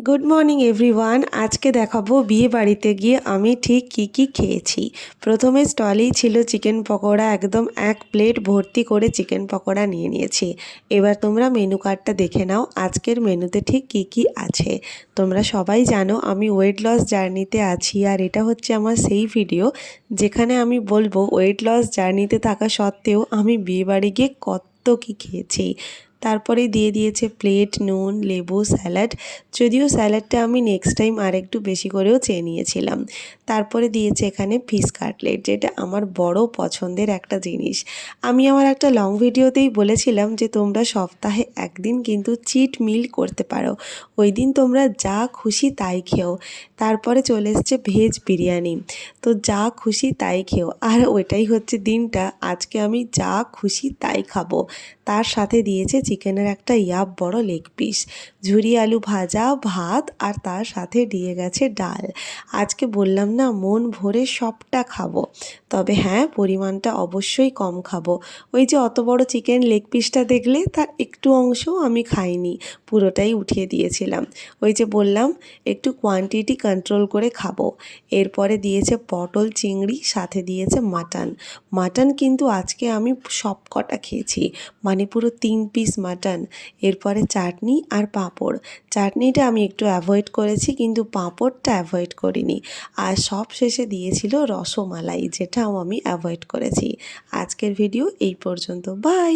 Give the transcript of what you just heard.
Good morning everyone. আজকে দেখাবো বিয়ে বাড়িতে গিয়ে আমি ঠিক কি খেয়েছি। প্রথমে স্টলেই ছিল চিকেন পকোড়া, একদম এক প্লেট ভর্তি করে চিকেন পকোড়া নিয়ে নিয়েছি। এবার তোমরা মেনু কার্ডটা দেখে নাও, আজকের মেনুতে ঠিক কি আছে। তোমরা সবাই জানো আমি ওয়েট লস জার্নিতে আছি, আর এটা হচ্ছে আমার সেই ভিডিও যেখানে আমি বলবো ওয়েট লস জার্নিতে থাকা সত্ত্বেও আমি বিয়ে বাড়ি গিয়ে কত কি খেয়েছি। তারপরে দিয়ে দিয়েছে প্লেট, নুন, লেবু, স্যালাড। যদিও স্যালাডটা আমি নেক্সট টাইম আর একটু বেশি করেও চেয়ে নিয়েছিলাম। তারপরে দিয়েছে এখানে ফিশ কাটলেট, যেটা আমার বড় পছন্দের একটা জিনিস। আমি আমার একটা লং ভিডিওতেই বলেছিলাম যে তোমরা সপ্তাহে একদিন কিন্তু চিট মিল করতে পারো, ওই দিন তোমরা যা খুশি তাই খেও। তারপরে চলে এসছে ভেজ বিরিয়ানি, তো যা খুশি তাই খেও। আর ওইটাই হচ্ছে দিনটা, আজকে আমি যা খুশি তাই খাবো। তার সাথে দিয়েছে চিকেনের একটা বড় লেগ পিস, ঝুরি আলু ভাজা, ভাত, আর তার সাথে দিয়ে গেছে ডাল। আজকে বললাম না মন ভরে সবটা খাবো, তবে হ্যাঁ পরিমাণটা অবশ্যই কম খাবো। ওই যে অত বড় চিকেন লেগ পিসটা দেখলে, তার একটু অংশও আমি খাইনি, পুরোটাই উঠিয়ে দিয়েছিলাম। ওই যে বললাম একটু কোয়ান্টিটি কন্ট্রোল করে খাবো। এরপরে দিয়েছে পটল চিংড়ি, সাথে দিয়েছে মাটন। মাটন কিন্তু আজকে আমি সব কটা খেয়েছি, মানে পুরো 3 পিস মাটন। এরপরে চাটনি আর পাঁপড়। চাটনিটা আমি একটু অ্যাভয়েড করেছি, কিন্তু পাঁপড়টা অ্যাভয়েড করিনি। আর সব শেষে দিয়েছিল রসমালাই, যেটাও আমি অ্যাভয়েড করেছি। আজকের ভিডিও এই পর্যন্ত, বাই।